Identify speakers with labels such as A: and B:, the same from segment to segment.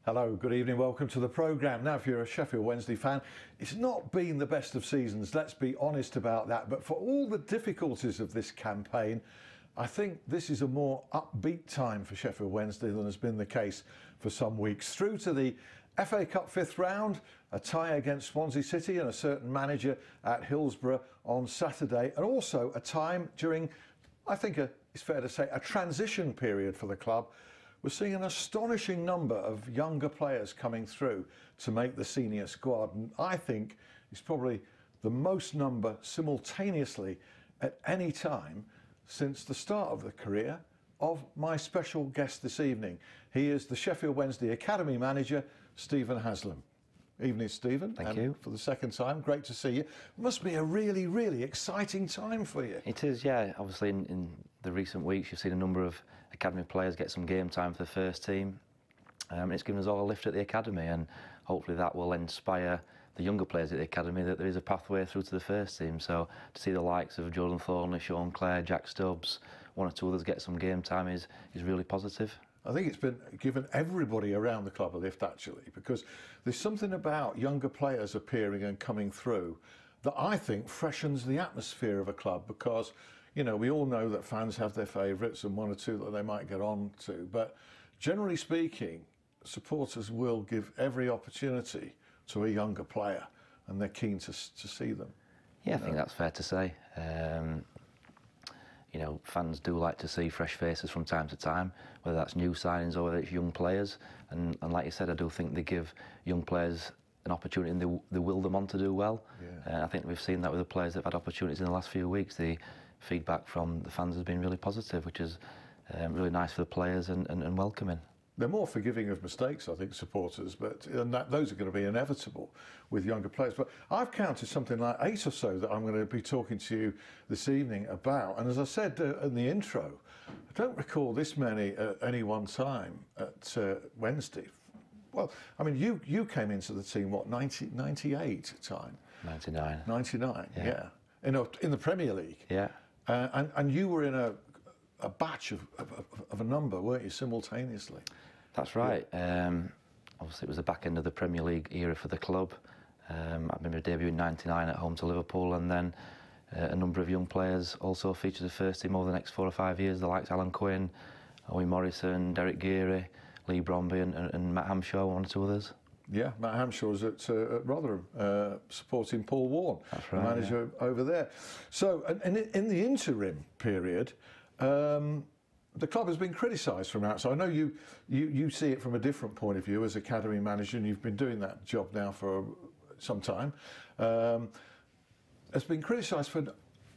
A: Hello, good evening, welcome to the programme. Now, if you're a Sheffield Wednesday fan, it's not been the best of seasons, let's be honest about that. But for all the difficulties of this campaign, I think this is a more upbeat time for Sheffield Wednesday than has been the case for some weeks. Through to the FA Cup fifth round, a tie against Swansea City and a certain manager at Hillsborough on Saturday, and also a time during, I think it's fair to say, a transition period for the club. We're seeing an astonishing number of younger players coming through to make the senior squad, and I think it's probably the most number simultaneously at any time since the start of the career of my special guest this evening. He is the Sheffield Wednesday Academy manager, Steven Haslam. Evening, Steven.
B: Thank you.
A: For the second time, great to see you. It must be a really, really exciting time for you.
B: It is, yeah. Obviously, in the recent weeks, you've seen a number of academy players get some game time for the first team. It's given us all a lift at the academy, and hopefully that will inspire the younger players at the academy that there is a pathway through to the first team. So to see the likes of Jordan Thornley, Sean Clare, Jack Stubbs, one or two others get some game time is really positive.
A: I think it's been given everybody around the club a lift, actually, because there's something about younger players appearing and coming through that I think freshens the atmosphere of a club, because, you know, we all know that fans have their favourites and one or two that they might get on to, but generally speaking, supporters will give every opportunity to a younger player, and they're keen to see them.
B: Yeah, I think that's fair to say. You know, fans do like to see fresh faces from time to time, whether that's new signings or whether it's young players. And like you said, I do think they give young players an opportunity and they will them on to do well. Yeah. I think we've seen that with the players that have had opportunities in the last few weeks. The feedback from the fans has been really positive, which is really nice for the players and welcoming.
A: They're more forgiving of mistakes, I think, supporters, but those are going to be inevitable with younger players. But I've counted something like 8 or so that I'm going to be talking to you this evening about. And as I said in the intro, I don't recall this many at any one time at Wednesday. Well, I mean, you came into the team, what, 98 time?
B: 99.
A: 99, yeah. In the Premier League.
B: Yeah.
A: And you were in a batch of a number, weren't you, simultaneously?
B: That's right. Yeah. Obviously, it was the back end of the Premier League era for the club. I remember debuting in '99 at home to Liverpool, and then a number of young players also featured the first team over the next 4 or 5 years, the likes of Alan Quinn, Owen Morrison, Derek Geary, Lee Bromby and Matt Hamshaw, one or two others. Yeah, Matt Hamshaw was at Rotherham, supporting Paul Warne, the manager over there. So, and in the interim period, the club has been criticised from outside. I know you see it from a different point of view as academy manager, and you've been doing that job now for some time. Has been criticised for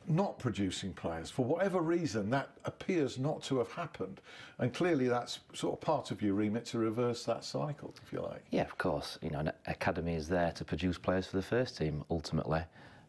B: not producing players. For whatever reason, that appears not to have happened. And clearly that's sort of part of your remit to reverse that cycle, if you like. Yeah, of course. You know, an academy is there to produce players for the first team, ultimately.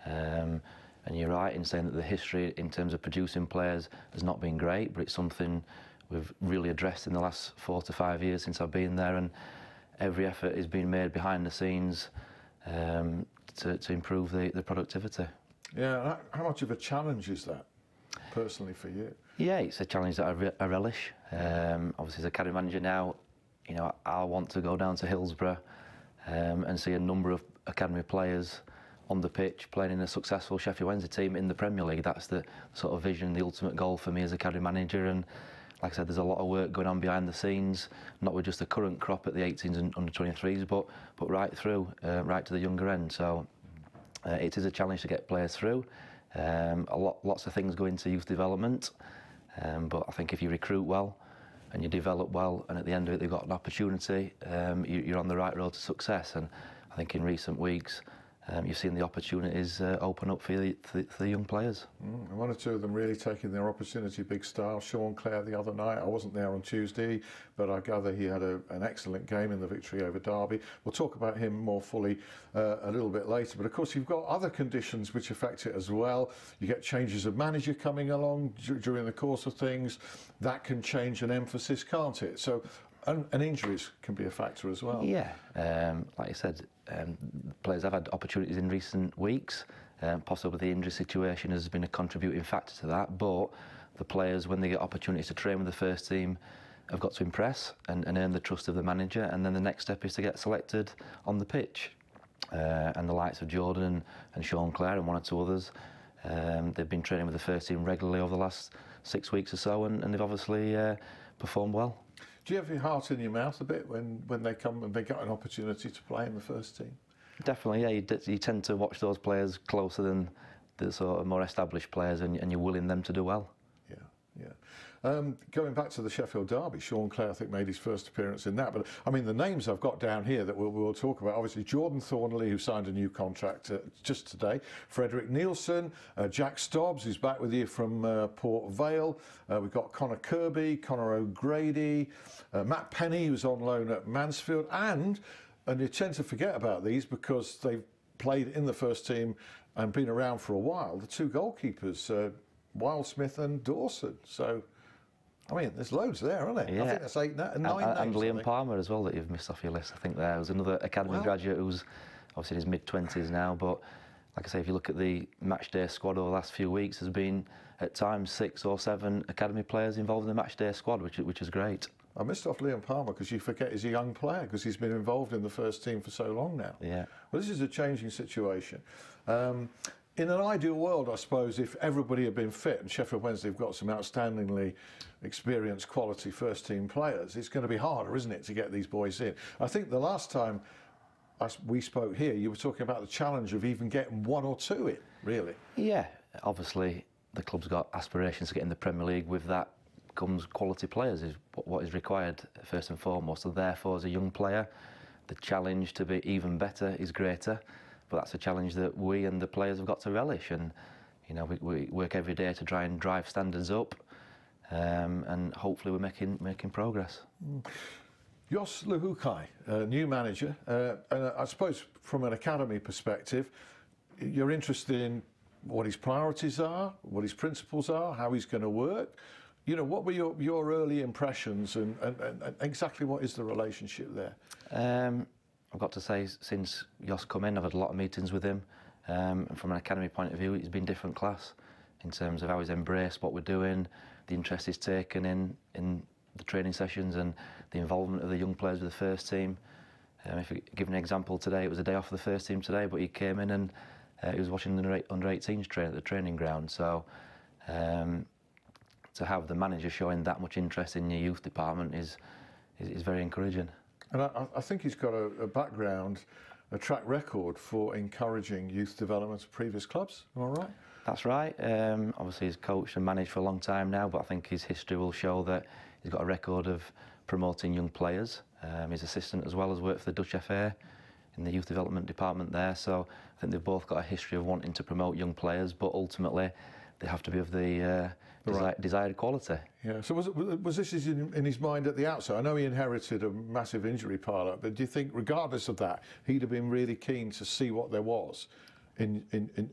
B: And you're right in saying that the history in terms of producing players has not been great, but it's something we've really addressed in the last 4 to 5 years since I've been there, and every effort is being made behind the scenes to improve the productivity. Yeah, how much of a challenge is that, personally, for you? Yeah, it's a challenge that I relish. Obviously, as academy manager now, you know, I want to go down to Hillsborough and see a number of academy players on the pitch playing in a successful Sheffield Wednesday team in the Premier League. That's the sort of vision, the ultimate goal for me as academy manager. And like I said, there's a lot of work going on behind the scenes, not with just the current crop at the 18s and under 23s, but right through, right to the younger end. So it is a challenge to get players through. Lots of things go into youth development, but I think if you recruit well and you develop well, and at the end of it they've got an opportunity, you're on the right road to success. And I think in recent weeks, you've seen the opportunities open up for the young players. And one or two of them really taking their opportunity, big style. Sean Clare the other night, I wasn't there on Tuesday, but I gather he had an excellent game in the victory over Derby. We'll talk about him more fully a little bit later, but of course you've got other conditions which affect it as well. You get changes of manager coming along during the course of things. That can change an emphasis, can't it? So, and injuries can be a factor as well. Yeah, like you said, players have had opportunities in recent weeks. Possibly the injury situation has been a contributing factor to that, but the players, when they get opportunities to train with the first team,
C: have got to impress and earn the trust of the manager, and then the next step is to get selected on the pitch. And the likes of Jordan and Sean Clare and one or two others, they've been training with the first team regularly over the last 6 weeks or so, and they've obviously performed well.
A: Do you have your heart in your mouth a bit when they come and they get an opportunity to play in the first team?
C: Definitely, yeah. You tend to watch those players closer than the sort of more established players, and you're willing them to do well.
A: Yeah, yeah. Going back to the Sheffield derby, Sean Clare, I think, made his first appearance in that. But I mean, the names I've got down here that we'll talk about, obviously Jordan Thornley, who signed a new contract just today, Frederick Nielsen, Jack Stobbs, who's back with you from Port Vale. We've got Connor Kirby, Connor O'Grady, Matt Penny, who's on loan at Mansfield, and you tend to forget about these because they've played in the first team and been around for a while, the two goalkeepers, Wildsmith and Dawson. So, I mean, there's loads there, aren't there?
C: Yeah.
A: I think that's 8 and 9 names.
C: And Liam Palmer as well that you've missed off your list. I think there was another academy graduate who's obviously in his mid-20s now, but like I say, if you look at the matchday squad over the last few weeks, there's been at times 6 or 7 academy players involved in the matchday squad, which is great.
A: I missed off Liam Palmer because you forget he's a young player because he's been involved in the first team for so long now.
C: Yeah.
A: Well, this is a changing situation. In an ideal world, I suppose, if everybody had been fit and Sheffield Wednesday have got some outstandingly experienced quality first team players, it's going to be harder, isn't it, to get these boys in? I think the last time we spoke here, you were talking about the challenge of even getting 1 or 2 in, really.
C: Yeah, obviously the club's got aspirations to get in the Premier League. With that comes quality players, is what is required first and foremost. So therefore, as a young player, the challenge to be even better is greater. But that's a challenge that we and the players have got to relish, and you know, we work every day to try and drive standards up, and hopefully we're making progress.
A: Jos Luhukai, new manager, and I suppose from an academy perspective, you're interested in what his priorities are, what his principles are, how he's going to work. You know, what were your early impressions, and exactly what is the relationship there?
C: I've got to say, since Jos come in, I've had a lot of meetings with him, and from an academy point of view, he's been different class in terms of how he's embraced what we're doing, the interest he's taken in the training sessions and the involvement of the young players with the first team. If you give an example today, it was a day off for the first team today, but he came in and he was watching the under-18s train at the training ground. So to have the manager showing that much interest in your youth department is very encouraging.
A: And I think he's got a background, a track record for encouraging youth development at previous clubs. Am I right?
C: That's right. Obviously, he's coached and managed for a long time now, but I think his history will show that he's got a record of promoting young players. His assistant as well has worked for the Dutch FA in the youth development department there. So I think they've both got a history of wanting to promote young players, but ultimately they have to be of the desired quality.
A: Yeah. So was this in his mind at the outset? I know he inherited a massive injury pile, but do you think, regardless of that, he'd have been really keen to see what there was in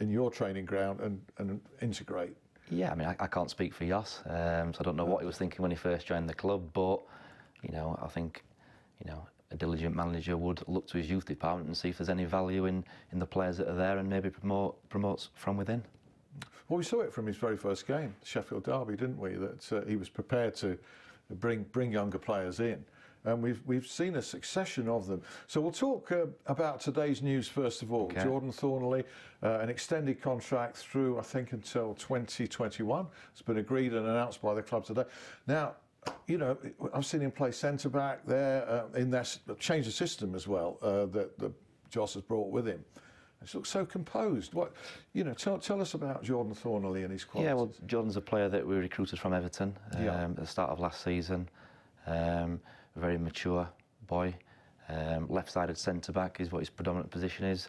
A: your training ground and integrate?
C: Yeah, I mean, I can't speak for Jos, so I don't know what he was thinking when he first joined the club, but you know, I think, you know, a diligent manager would look to his youth department and see if there's any value in the players that are there, and maybe promotes from within.
A: Well, we saw it from his very first game, Sheffield derby, didn't we? That he was prepared to bring younger players in, and we've seen a succession of them. So we'll talk about today's news first of all. Okay. Jordan Thornley, an extended contract through, I think, until 2021. It's been agreed and announced by the club today. Now, you know, I've seen him play centre back there in their change of system as well that Jos has brought with him. He looks so composed. What, you know, tell us about Jordan Thornley and his qualities.
C: Yeah, well, Jordan's a player that we recruited from Everton at the start of last season. A very mature boy. Left-sided centre-back is what his predominant position is.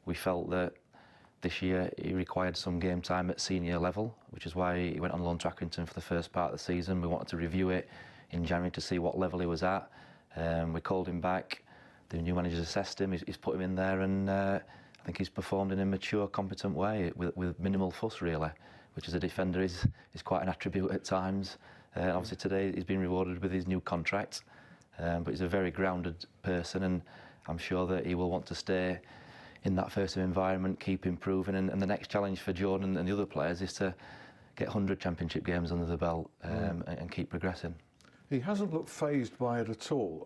C: We felt that this year he required some game time at senior level, which is why he went on loan to Accrington for the first part of the season. We wanted to review it in January to see what level he was at. We called him back. The new manager's assessed him. He's put him in there, and I think he's performed in a mature, competent way with minimal fuss, really, which as a defender is quite an attribute at times. Obviously today he's been rewarded with his new contract, but he's a very grounded person, and I'm sure that he will want to stay in that first team environment, keep improving, and the next challenge for Jordan and the other players is to get 100 championship games under the belt and keep progressing.
A: He hasn't looked fazed by it at all.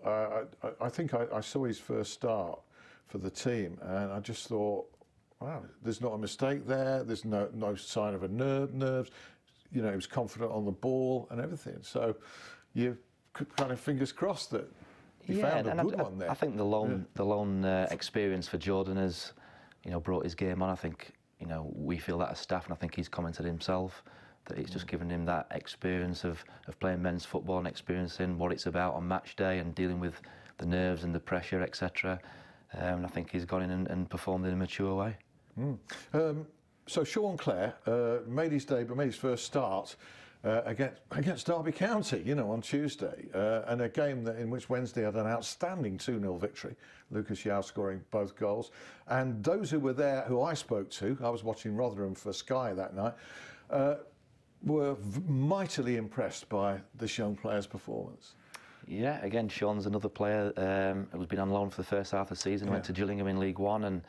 A: I think I saw his first start for the team, and I just thought, wow, there's not a mistake there. There's no sign of a nerves. You know, he was confident on the ball and everything. So you kind of fingers crossed that he found a good one there.
C: I think the loan experience for Jordan has, you know, brought his game on. I think, you know, we feel that as staff, and I think he's commented himself that it's just given him that experience of playing men's football and experiencing what it's about on match day and dealing with the nerves and the pressure, etc. And I think he's gone in and performed in a mature way.
A: So Sean Clare made his first start against Derby County, you know, on Tuesday, and a game in which Wednesday had an outstanding 2-0 victory. Lucas Yao scoring both goals, and those who were there, who I spoke to, I was watching Rotherham for Sky that night, were mightily impressed by this young player's performance.
C: Yeah, again, Sean's another player who's been on loan for the first half of the season. Went to Gillingham in League One, and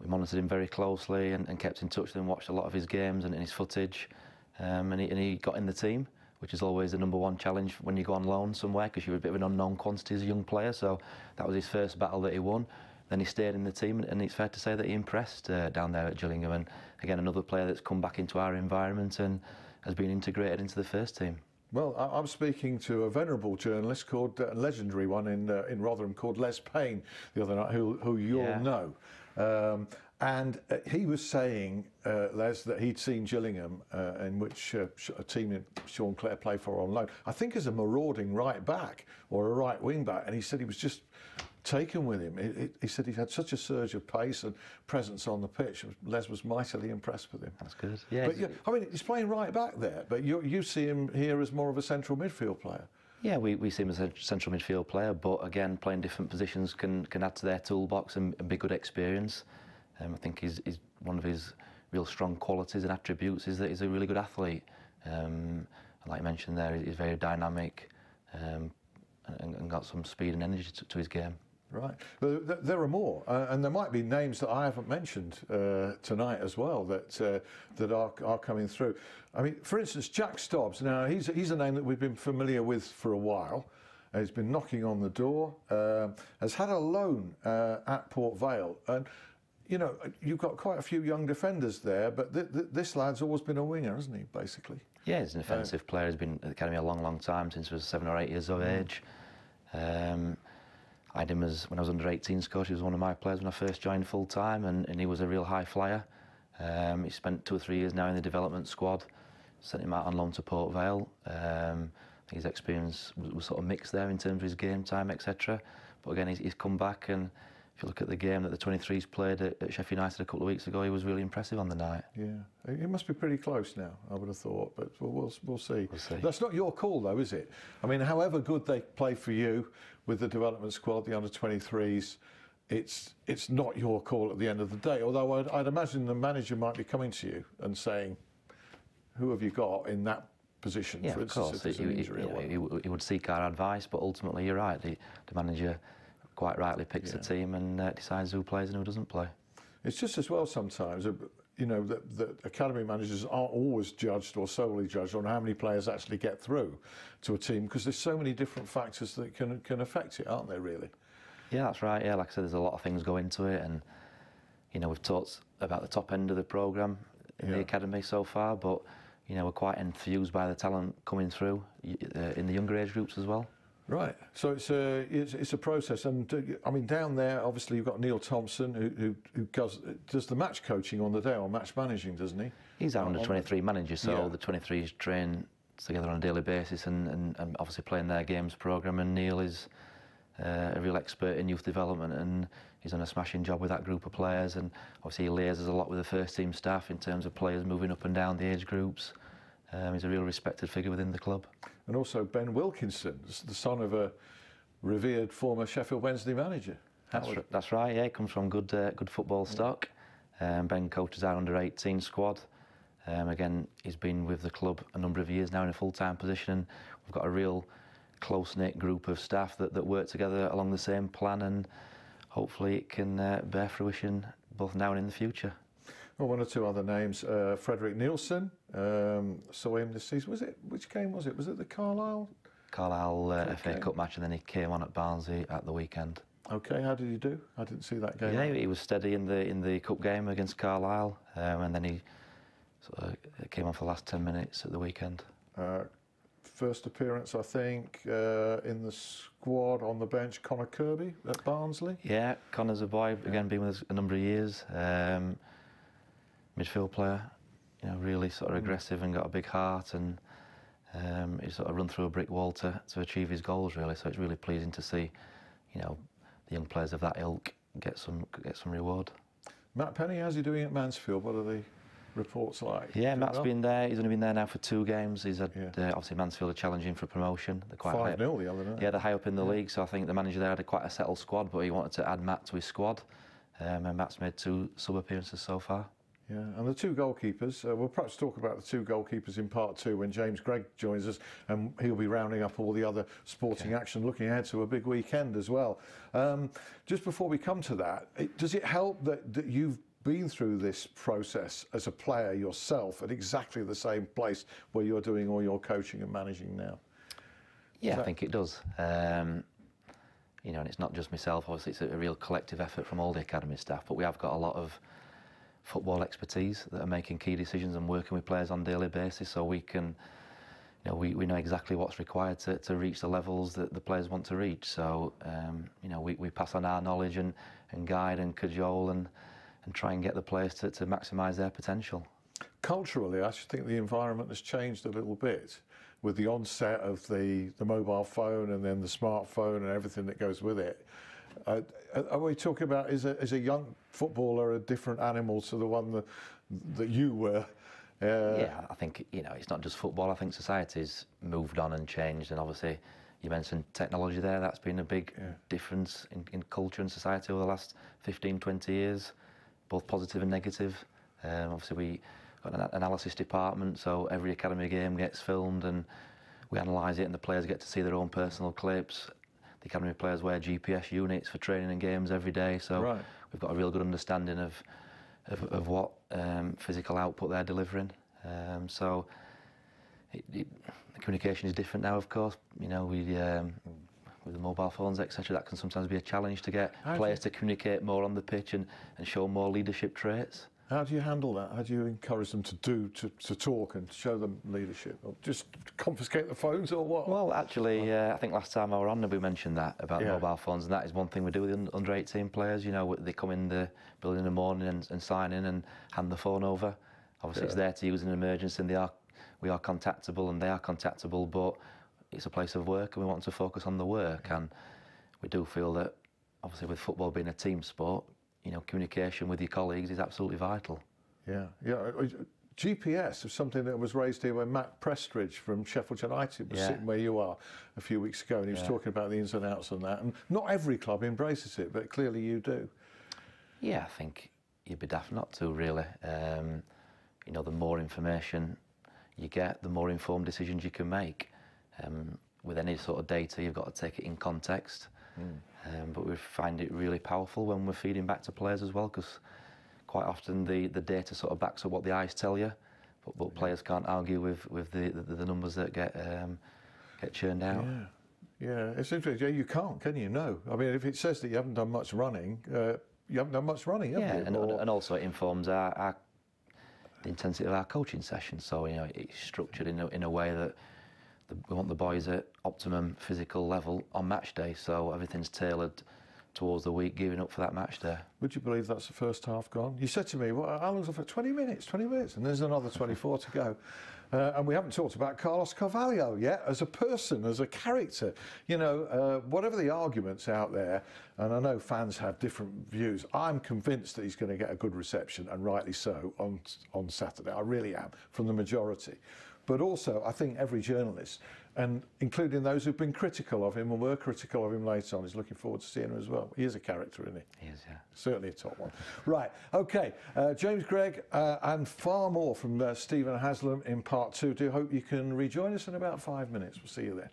C: we monitored him very closely and kept in touch with him, watched a lot of his games and his footage. And he got in the team, which is always the #1 challenge when you go on loan somewhere, because you're a bit of an unknown quantity as a young player. So that was his first battle that he won. Then he stayed in the team, and it's fair to say that he impressed down there at Gillingham. And again, another player that's come back into our environment and has been integrated into the first team.
A: Well, I'm speaking to a venerable journalist called, a legendary one in Rotherham, called Les Payne the other night, who you'll know. And he was saying, Les, that he'd seen Gillingham, in which a team Sean Clare played for on loan, I think as a marauding right back or a right wing back, and he said he was just taken with him. He said he had such a surge of pace and presence on the pitch. Les was mightily impressed with him.
C: That's good. Yeah.
A: But I mean, he's playing right back there, but you see him here as more of a central midfield player.
C: Yeah, we see him as a central midfield player, but again, playing different positions can add to their toolbox and be good experience. I think he's one of his real strong qualities and attributes is that he's a really good athlete. And like I mentioned there, he's very dynamic and got some speed and energy to his game.
A: Right. But there are more, and there might be names that I haven't mentioned tonight as well that are coming through. I mean, for instance, Jack Stobbs. Now he's a name that we've been familiar with for a while. He's been knocking on the door. Has had a loan at Port Vale, and you know, you've got quite a few young defenders there, but this lad's always been a winger, hasn't he? Basically.
C: Yeah, he's an offensive player. He's been at the academy a long time, since he was 7 or 8 years of age. I had him when I was under 18s coach. He was one of my players when I first joined full time, and he was a real high flyer. He spent 2 or 3 years now in the development squad. Sent him out on loan to Port Vale. I think his experience was sort of mixed there in terms of his game time, etc. But again, he's come back, and if you look at the game that the 23s played at Sheffield United a couple of weeks ago, he was really impressive on the night.
A: Yeah, it must be pretty close now, I would have thought, but we'll see.
C: We'll see.
A: That's not your call, though, is it? I mean, however good they play for you with the development squad, the under-23s, it's not your call at the end of the day. Although I'd imagine the manager might be coming to you and saying, "Who have you got in that position?"
C: Yeah,
A: for
C: of course. He would seek our advice, but ultimately, you're right. The manager quite rightly picks the team and decides who plays and who doesn't play.
A: It's just as well sometimes, you know, that academy managers aren't always judged or solely judged on how many players actually get through to a team, because there's so many different factors that can affect it, aren't there, really?
C: Yeah, that's right. Yeah, like I said, there's a lot of things go into it, and you know, we've talked about the top end of the programme in the academy so far, but you know, we're quite enthused by the talent coming through in the younger age groups as well.
A: Right. So it's a process, and I mean, down there, obviously you've got Neil Thompson who does the match coaching on the day, or match managing, doesn't he?
C: He's our under-23 manager, so the 23s train together on a daily basis and obviously playing their games programme, and Neil is a real expert in youth development, and he's done a smashing job with that group of players, and obviously he liaises a lot with the first team staff in terms of players moving up and down the age groups. He's a real respected figure within the club. And
A: also Ben Wilkinson, the son of a revered former Sheffield Wednesday manager.
C: That's right, yeah, he comes from good football stock. Ben coaches our under-18 squad. Again, he's been with the club a number of years now in a full-time position, and we've got a real close-knit group of staff that work together along the same plan, and hopefully it can bear fruition both now and in the future.
A: Well, 1 or 2 other names. Frederick Nielsen, saw him this season. Which game was it? Was it the Carlisle
C: Carlisle FA Cup match, and then he came on at Barnsley at the weekend.
A: Okay, how did he do? I didn't see that game.
C: Yeah, he was steady in the cup game against Carlisle, and then he sort of came on for the last 10 minutes at the weekend.
A: First appearance, I think, in the squad on the bench, Connor Kirby at Barnsley.
C: Yeah, Connor's a boy, again, been with us a number of years. Midfield player, you know, really sort of aggressive and got a big heart, and he sort of run through a brick wall to achieve his goals, really. So it's really pleasing to see, you know, the young players of that ilk get some reward. Matt
A: Penny, how's he doing at Mansfield? What are the reports like?
C: Yeah, Matt's been there. He's only been there now for 2 games. He's had, obviously Mansfield are challenging for promotion. They're quite
A: 5-0 the other night.
C: Yeah, they're high up in the league, so I think the manager there had quite a settled squad, but he wanted to add Matt to his squad, and Matt's made 2 sub-appearances so far.
A: Yeah, and the 2 goalkeepers, we'll perhaps talk about the 2 goalkeepers in part 2 when James Gregg joins us, and he'll be rounding up all the other sporting action, looking ahead to a big weekend as well. Just before we come to that, does it help that you've been through this process as a player yourself at exactly the same place where you're doing all your coaching and managing now?
C: Yeah, I think it does. You know, and it's not just myself, obviously it's a real collective effort from all the academy staff, but we have got a lot of football expertise that are making key decisions and working with players on a daily basis, so we can, you know, we know exactly what's required to reach the levels that the players want to reach. So, you know, we pass on our knowledge and guide and cajole and try and get the players to maximise their potential.
A: Culturally, I should think the environment has changed a little bit with the onset of the mobile phone and then the smartphone and everything that goes with it. Are we talking about, is a young footballer a different animal to the one that you were?
C: Yeah, I think, you know, it's not just football. I think society's moved on and changed, and obviously you mentioned technology there. That's been a big difference in culture and society over the last 15, 20 years, both positive and negative. Obviously we got an analysis department, so every academy game gets filmed and we analyse it, and the players get to see their own personal clips. The academy players wear GPS units for training and games every day, so we've got a real good understanding of what physical output they're delivering. So the communication is different now, of course. You know, with the mobile phones, etc., that can sometimes be a challenge to get players to communicate more on the pitch and show more leadership traits.
A: How do you handle that? How do you encourage them to talk and show them leadership? Or just confiscate the phones or what?
C: Well, actually, I think last time I were on, we mentioned that about mobile phones, and that is one thing we do with under 18 players. You know, they come in the building in the morning and sign in and hand the phone over. Obviously, it's there to use in an emergency, and we are contactable and they are contactable, but it's a place of work and we want to focus on the work. And we do feel that, obviously, with football being a team sport, you know, communication with your colleagues is absolutely vital.
A: Yeah. GPS is something that was raised here when Matt Prestridge from Sheffield United was sitting where you are a few weeks ago, and he was talking about the ins and outs on that. And not every club embraces it, but clearly you do.
C: Yeah, I think you'd be daft not to, really. You know, the more information you get, the more informed decisions you can make. With any sort of data, you've got to take it in context. But we find it really powerful when we're feeding back to players as well, because quite often the data sort of backs up what the eyes tell you, but players can't argue with the numbers that get churned out.
A: Yeah, it's interesting. Yeah, you can't, can you? No. I mean, if it says that you haven't done much running, you haven't done much running, have you?
C: And also it informs the intensity of our coaching sessions. So, you know, it's structured in a way that we want the boys at optimum physical level on match day, so everything's tailored towards the week, gearing up for that match day.
A: Would you believe that's the first half gone? You said to me, well, how long's it for? 20 minutes, and there's another 24 to go. And we haven't talked about Carlos Carvalho yet, as a person, as a character. You know, whatever the arguments out there, and I know fans have different views, I'm convinced that he's going to get a good reception, and rightly so, on Saturday. I really am, from the majority. But also, I think every journalist, and including those who've been critical of him and were critical of him later on, is looking forward to seeing him as well. He is a character, isn't he?
C: He is, yeah.
A: Certainly a top one. Right, okay. James Gregg and far more from Steven Haslam in part 2. Do hope you can rejoin us in about 5 minutes. We'll see you then.